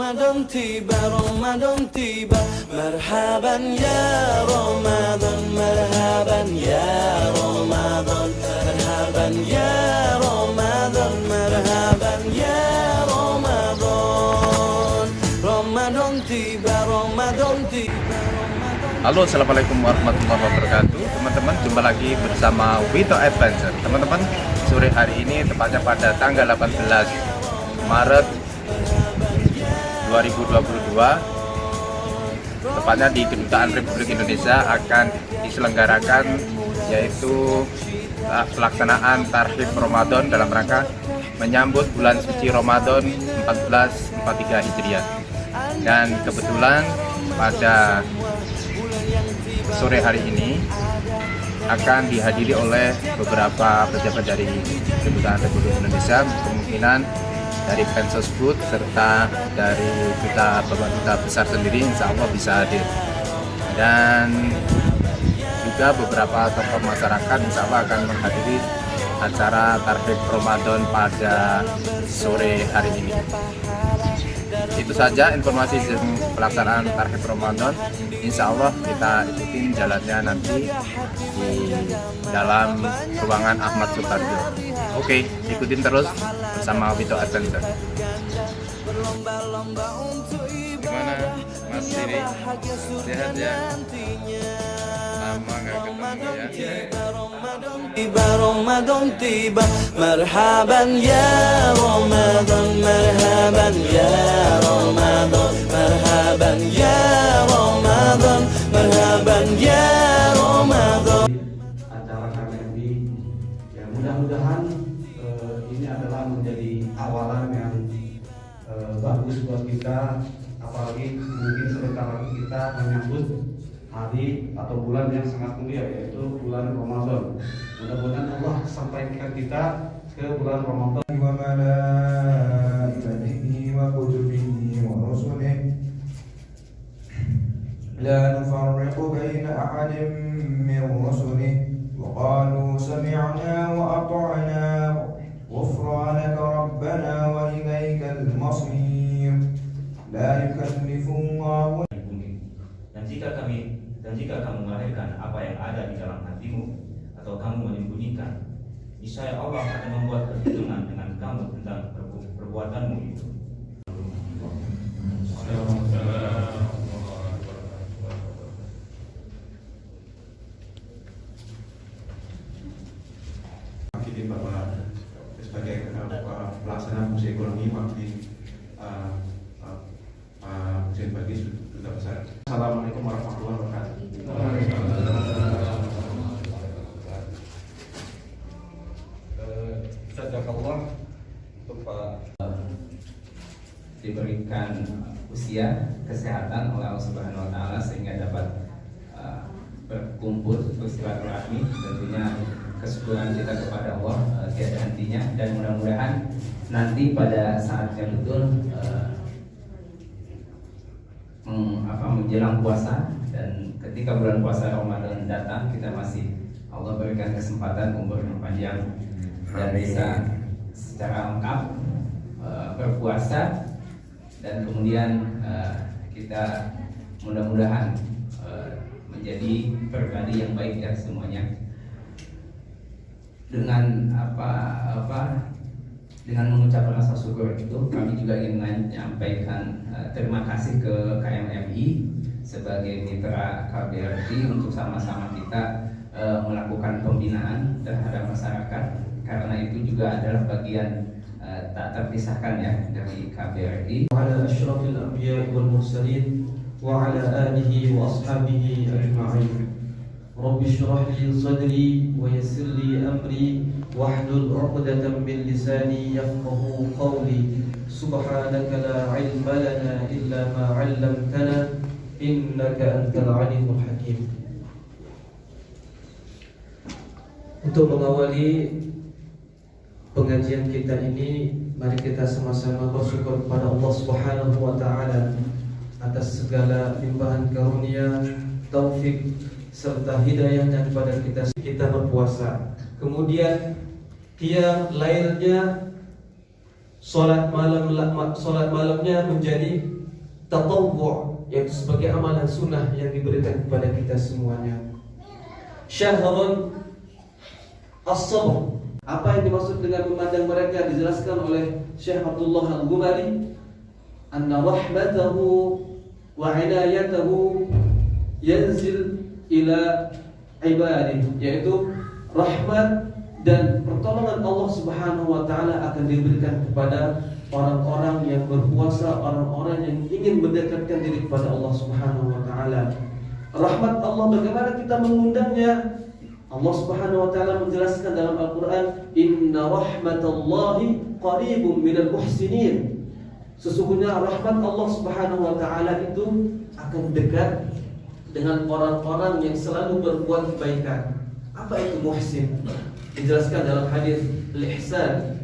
Ramadan tiba, Ramadan tiba. Marhaban ya Ramadan, marhaban ya Ramadan, marhaban ya Ramadan, marhaban ya Ramadan. Ramadan tiba, Ramadan tiba. Halo, assalamualaikum warahmatullahi wabarakatuh. Teman-teman, jumpa lagi bersama Wito Adventure. Teman-teman, sore hari ini tepatnya pada tanggal 18 Maret 2022, tepatnya di Kedutaan Republik Indonesia akan diselenggarakan yaitu pelaksanaan Tarhib Ramadan dalam rangka menyambut bulan suci Ramadan 1443 Hijriah. Dan kebetulan pada sore hari ini akan dihadiri oleh beberapa pejabat dari Kedutaan Republik Indonesia, kemungkinan dari Pensosbud serta dari Duta Besar sendiri insya Allah bisa hadir, dan juga beberapa tokoh masyarakat insya Allah akan menghadiri acara Tarhib Ramadan pada sore hari ini. Itu saja informasi pelaksanaan Tarhib Ramadan. Insya Allah kita ikutin jalannya nanti di dalam ruangan Ahmad Sutarjo. Oke, ikutin terus bersama Wito Adventure. Gimana Mas Siri? Sehat ya? Lama gak ketemu ya? Tiba Ramadan tiba, marhaban ya Ramadan, marhaban ya Ramadan, marhaban ya Ramadan, marhaban ya Ramadan. Acara KMI ya, mudah-mudahan ini adalah menjadi awalan yang bagus buat kita, apalagi mungkin sebentar lagi kita menyambut hari atau bulan yang sangat mulia, yaitu bulan Ramadan. Mudah-mudahan Allah sampaikan kita ke bulan Ramadan. Wa malaikatihi wa kutubihi wa rusulihi la nufarriqu baina ahadin min rusulihi wa qalu sami'na wa ata'na ghufranaka rabbana wa ilaikal masir la yukallifu Allahu. Dan jika kamu melahirkan apa yang ada di dalam hatimu atau kamu menyembunyikan, niscaya Allah akan membuat perhitungan dengan kamu tentang perbuatanmu itu. Ini bahwa sebagai pelaksana fungsi ekonomi wakil Hussein Bagis Duta Besar. Assalamualaikum warahmatullahi wabarakatuh. Jazakallah untuk Pak diberikan usia kesehatan oleh Allah Subhanahu wa taala sehingga dapat berkumpul untuk silaturahmi. Tentunya kesyukuran kita kepada Allah tiada hentinya, dan mudah-mudahan nanti pada saatnya betul menjelang puasa, dan ketika bulan puasa Ramadan datang kita masih Allah berikan kesempatan umur yang panjang dan bisa secara lengkap berpuasa, dan kemudian kita mudah-mudahan menjadi pribadi yang baik ya semuanya. Dengan dengan mengucapkan rasa syukur itu, kami juga ingin menyampaikan terima kasih ke KMMI sebagai mitra KBRI untuk sama-sama kita melakukan pembinaan terhadap masyarakat, karena itu juga adalah bagian tak terpisahkan ya dari KBRI. Ala asyrafil anbiya wal mursalin wa ala alihi wa ashabihi ajma'in. Rabbi shrah li sadri wa yassir li amri wahlul 'uqdatam min lisani yafqahu qawli. Subhanaka la 'ilma lana illa ma 'allamtana innaka antal 'alimul hakim. Untuk mengawali pengajian kita ini, mari kita sama-sama bersyukur kepada Allah Subhanahu wa taala atas segala limpahan karunia, taufik serta hidayahnya kepada kita berpuasa. Kemudian qiyam lailnya, salat malamnya menjadi tatawwu', yaitu sebagai amalan sunnah yang diberikan kepada kita semuanya. Syahrun as-sabr. Apa yang dimaksud dengan memandang mereka dijelaskan oleh Syekh Abdullah Al-Ghumari, anna rahmatahu wa inayatahu yanzil ila ibadihi, yaitu rahmat dan pertolongan Allah Subhanahu wa taala akan diberikan kepada orang-orang yang berpuasa, orang-orang yang ingin mendekatkan diri kepada Allah Subhanahu wa taala. Rahmat Allah, bagaimana kita mengundangnya? Allah Subhanahu wa taala menjelaskan dalam Al-Qur'an, "Inna rahmatallahi qaribum minal muhsinin." Sesungguhnya rahmat Allah Subhanahu wa taala itu akan dekat dengan orang-orang yang selalu berbuat kebaikan. Apa itu muhsin? Dijelaskan dalam hadis al-ihsan,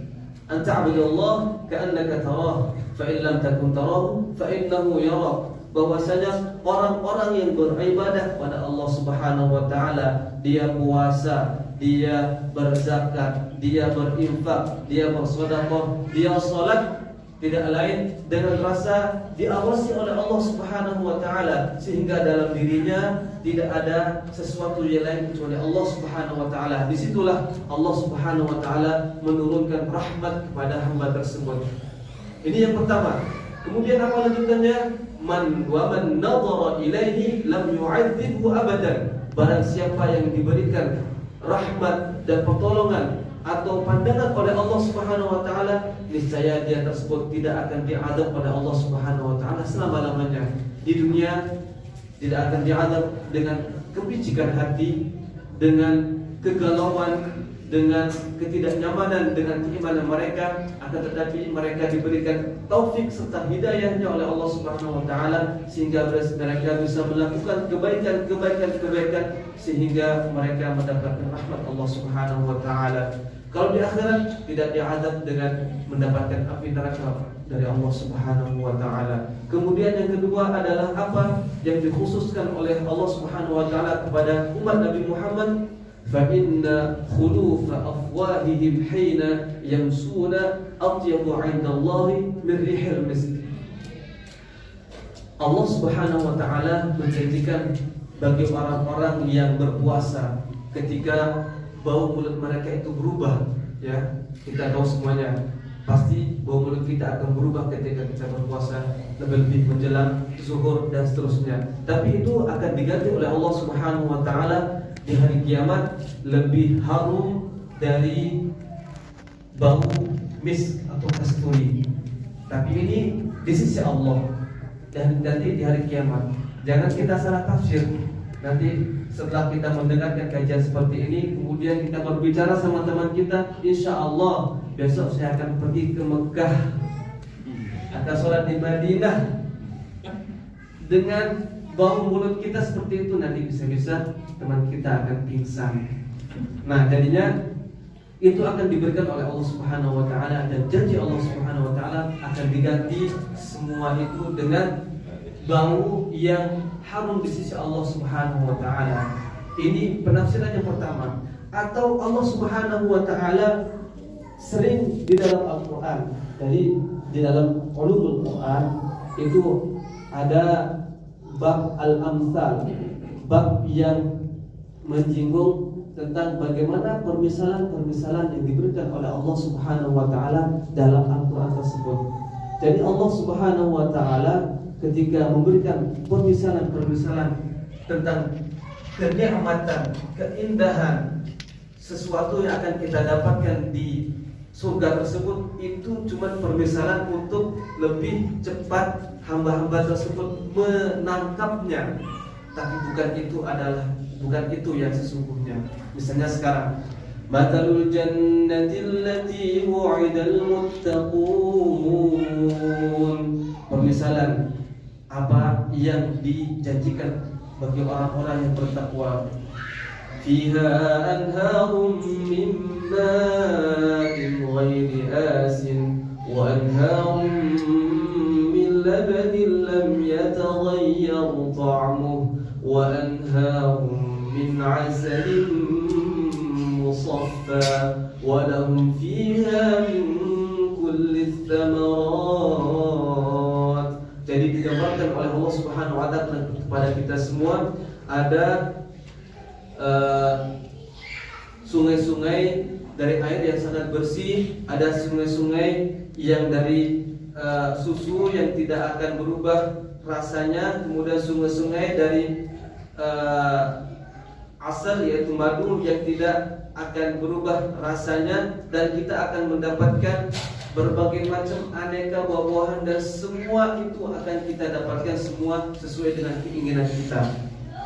an ta'budallah ka'annaka tarah, fa in lam takun tarahu fa innahu yarak. Bahwasanya orang-orang yang beribadah pada Allah Subhanahu wa taala, dia puasa, dia berzakat, dia berinfak, dia bersedekah, dia salat, tidak lain dengan rasa diawasi oleh Allah Subhanahu wa taala, sehingga dalam dirinya tidak ada sesuatu yang lain kecuali Allah Subhanahu wa taala. Disitulah Allah Subhanahu wa taala menurunkan rahmat kepada hamba tersebut. Ini yang pertama. Kemudian apa lanjutannya? Man nadhara ilaihi lam yu'adzibhu abadan. Barang siapa yang diberikan rahmat dan pertolongan atau pandangan oleh Allah Subhanahu wa taala, niscaya dia tersebut tidak akan diazab pada Allah Subhanahu wa taala selama-lamanya. Di dunia tidak akan diazab dengan kepicikan hati, dengan kegalauan, dengan ketidaknyamanan dengan keimanan mereka, akan tetapi mereka diberikan taufik serta hidayahnya oleh Allah Subhanahu wa taala, sehingga mereka bisa melakukan kebaikan sehingga mereka mendapatkan rahmat Allah Subhanahu wa taala. Kalau di akhirat tidak diazab dengan mendapatkan api neraka dari Allah Subhanahu wa taala. Kemudian yang kedua adalah apa yang dikhususkan oleh Allah Subhanahu wa taala kepada umat Nabi Muhammad, fa inna khulufa afwahihim hina yamsuna atyabu 'indallahi min rihil misk. Allah Subhanahu wa taala menjanjikan bagi orang-orang yang berpuasa, ketika bau mulut mereka itu berubah, ya kita tahu semuanya, pasti bau mulut kita akan berubah ketika kita berpuasa, lebih menjelang zuhur dan seterusnya. Tapi itu akan diganti oleh Allah Subhanahu wa taala di hari kiamat lebih harum dari bau misk atau kasturi. Tapi ini di sisi Allah dan nanti di hari kiamat. Jangan kita salah tafsir. Nanti setelah kita mendengarkan kajian seperti ini, kemudian kita berbicara sama teman kita, insya Allah besok saya akan pergi ke Mekah, akan sholat di Madinah. Dengan bau mulut kita seperti itu, nanti bisa-bisa teman kita akan pingsan. Nah, jadinya itu akan diberikan oleh Allah Subhanahu wa taala, dan janji Allah Subhanahu wa taala akan diganti semua itu dengan bau yang harum di sisi Allah Subhanahu wa taala. Ini penafsiran yang pertama. Atau Allah Subhanahu wa taala sering di dalam Al-Qur'an. Jadi di dalam ulumul Qur'an itu ada bab al-amsal, bab yang menyinggung tentang bagaimana permisalan-permisalan yang diberikan oleh Allah Subhanahu wa taala dalam Al-Qur'an tersebut. Jadi Allah Subhanahu wa taala ketika memberikan permisalan-permisalan tentang kenikmatan, keindahan, sesuatu yang akan kita dapatkan di surga tersebut, itu cuma permisalan untuk lebih cepat hamba-hamba tersebut menangkapnya. Tapi bukan itu yang sesungguhnya. Misalnya sekarang, matalul jannati allati wu'idal muttaqun. Permisalan apa yang dijanjikan bagi orang-orang yang bertakwa. Fiha anharum min ma'in ghairi asin wa anharum min labanin lam yataghayyar ta'muhu wa anharum min 'asalin musaffa wa lahum fiha min kulli thamarat. Jadi digambarkan Allah Subhanahu wa taala kepada kita semua, ada sungai-sungai dari air yang sangat bersih, ada sungai-sungai yang dari susu yang tidak akan berubah rasanya, kemudian sungai-sungai dari asal yaitu madu yang tidak akan berubah rasanya, dan kita akan mendapatkan berbagai macam aneka buah-buahan, dan semua itu akan kita dapatkan semua sesuai dengan keinginan kita.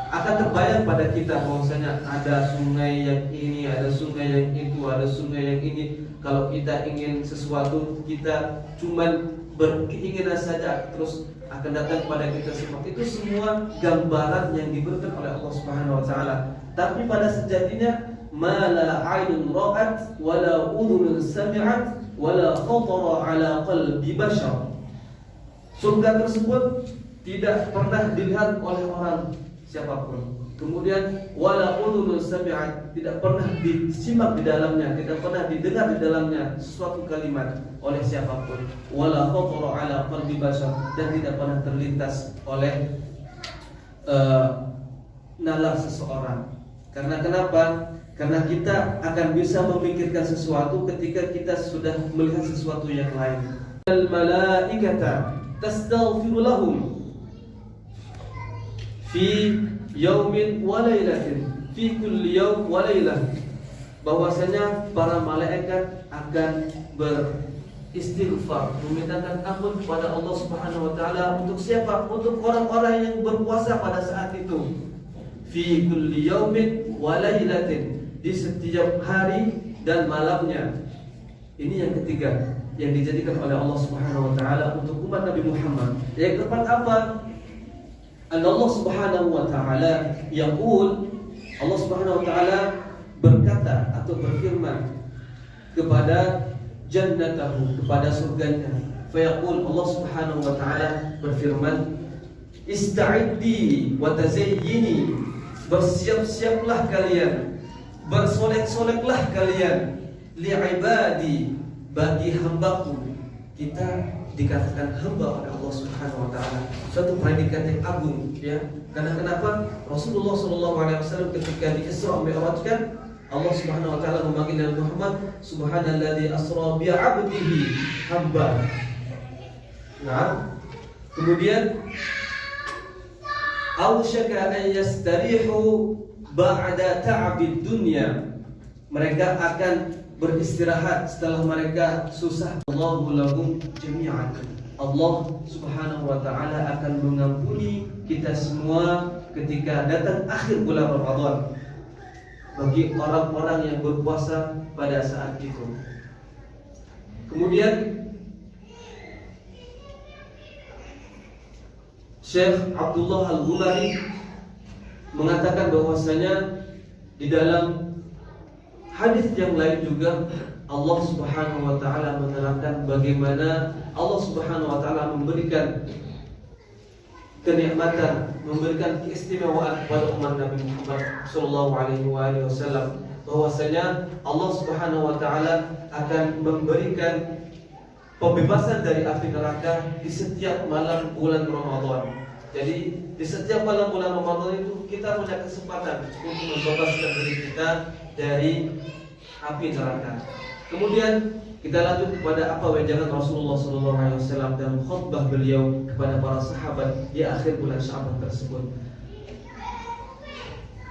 Akan terbayang pada kita bahwasanya ada sungai yang ini, ada sungai yang itu, ada sungai yang ini. Kalau kita ingin sesuatu, kita cuman berkeinginan saja, terus akan datang kepada kita semua. Itu semua gambaran yang diberikan oleh Allah Subhanahu wa taala. Tapi pada sejatinya ma la 'ainun ra'at wa la udhunun sami'at wa la khatara 'ala qalbi bashar. Surga tersebut tidak pernah dilihat oleh orang siapapun. Kemudian wala udhunun sami'at, tidak pernah disimak di dalamnya, tidak pernah didengar di dalamnya sesuatu kalimat oleh siapapun. Wala khatara 'ala qalbi bashar, dan tidak pernah terlintas oleh nalar seseorang. Karena kenapa? Karena kita akan bisa memikirkan sesuatu ketika kita sudah melihat sesuatu yang lain. Al-malaikata tastaghfiru lahum fi yaumin wa lailatin, fi kulli yaum wa lailah. Bahwasanya para malaikat akan beristighfar, memintakan ampun kepada Allah Subhanahu wa taala. Untuk siapa? Untuk orang-orang yang berpuasa pada saat itu. Fi kulli yaumin wa lailatin, di setiap hari dan malamnya. Ini yang ketiga yang dijadikan oleh Allah Subhanahu wa taala untuk umat Nabi Muhammad. Yang keempat apa? Allah Subhanahu wa taala yaqul, Allah Subhanahu wa taala berkata atau berfirman kepada jannatahu, kepada surganya. Fayaqul, Allah Subhanahu wa taala berfirman, ista'iddi wa tazayyini, bersiap-siaplah kalian, bersolek-soleklah kalian, li'ibadi, bagi hambaku. Kita dikatakan hamba oleh Allah Subhanahu wa taala, suatu predikat yang agung, ya. Karena kenapa? Rasulullah SAW ketika di Isra Mi'rajkan, Allah Subhanahu wa taala memanggil Nabi Muhammad, subhanalladzi asra bi 'abdihi hamba. Nah, kemudian awshaka an yastarihu ba'da ta'abid dunya, mereka akan beristirahat setelah mereka susah. Allahu lahum jami'an, Allah Subhanahu wa taala akan mengampuni kita semua ketika datang akhir bulan Ramadan bagi orang-orang yang berpuasa pada saat itu. Kemudian Syekh Abdullah Al-Ghumari mengatakan bahwasanya di dalam hadis yang lain juga Allah Subhanahu wa taala menerangkan bagaimana Allah Subhanahu wa taala memberikan kenikmatan, memberikan keistimewaan kepada umat Nabi Muhammad sallallahu alaihi wasallam, bahwasanya Allah Subhanahu wa taala akan memberikan pembebasan dari api neraka di setiap malam bulan Ramadan. Jadi di setiap malam bulan Ramadan itu kita punya kesempatan untuk membebaskan diri kita dari api neraka. Kemudian kita lanjut kepada apa wejangan Rasulullah SAW dalam khutbah beliau kepada para sahabat di akhir bulan Sya'ban tersebut,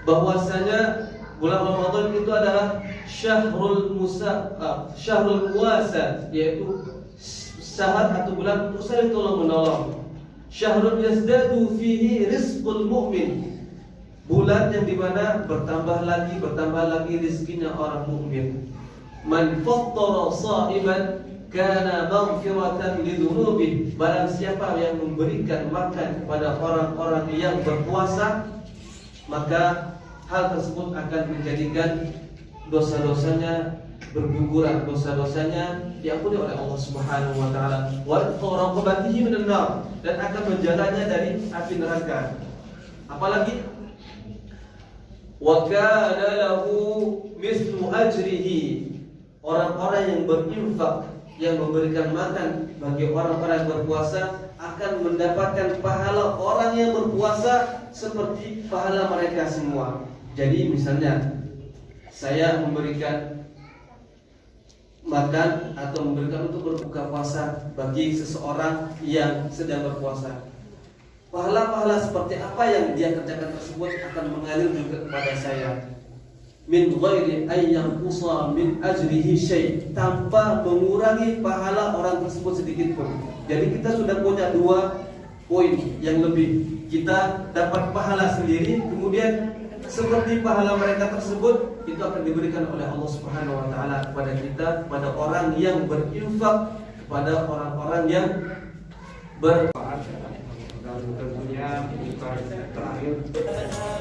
bahwasanya bulan Ramadan itu adalah syahrul muwasa, yaitu syahr atau bulan untuk saling tolong menolong. Syahrul yazdadu fihi rizqul mu'min, bulan yang dimana bertambah lagi rizkinya orang mukmin. Man fattara sha'iman kana maghfiratan lidzunubi, barang siapa yang memberikan makan kepada orang-orang yang berpuasa, maka hal tersebut akan menjadikan dosa-dosanya berguguran, dosa-dosanya diampuni oleh Allah Subhanahu wa taala, wa raqabatihi minan nar, dan akan menjaganya dari api neraka. Apalagi wa kana lahu mislu ajrihi, orang-orang yang berinfak yang memberikan makan bagi orang-orang yang berpuasa akan mendapatkan pahala orang yang berpuasa seperti pahala mereka semua. Jadi misalnya saya memberikan makan atau memberikan untuk berbuka puasa bagi seseorang yang sedang berpuasa, pahala-pahala seperti apa yang dia kerjakan tersebut akan mengalir juga kepada saya, min ghairi ayyam qusa min ajrihi syai', tanpa mengurangi pahala orang tersebut sedikit pun. Jadi kita sudah punya 2 poin yang lebih. Kita dapat pahala sendiri, kemudian seperti pahala mereka tersebut itu akan diberikan oleh Allah Subhanahu wa taala kepada kita, kepada orang yang berinfak, kepada orang-orang yang bermanfaat. Dan tentunya bukan terakhir untuk acara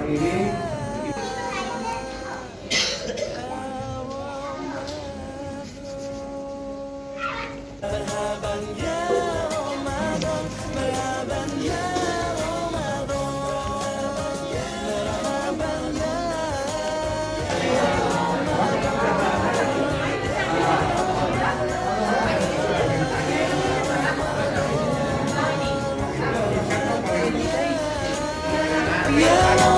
kali ini. Ya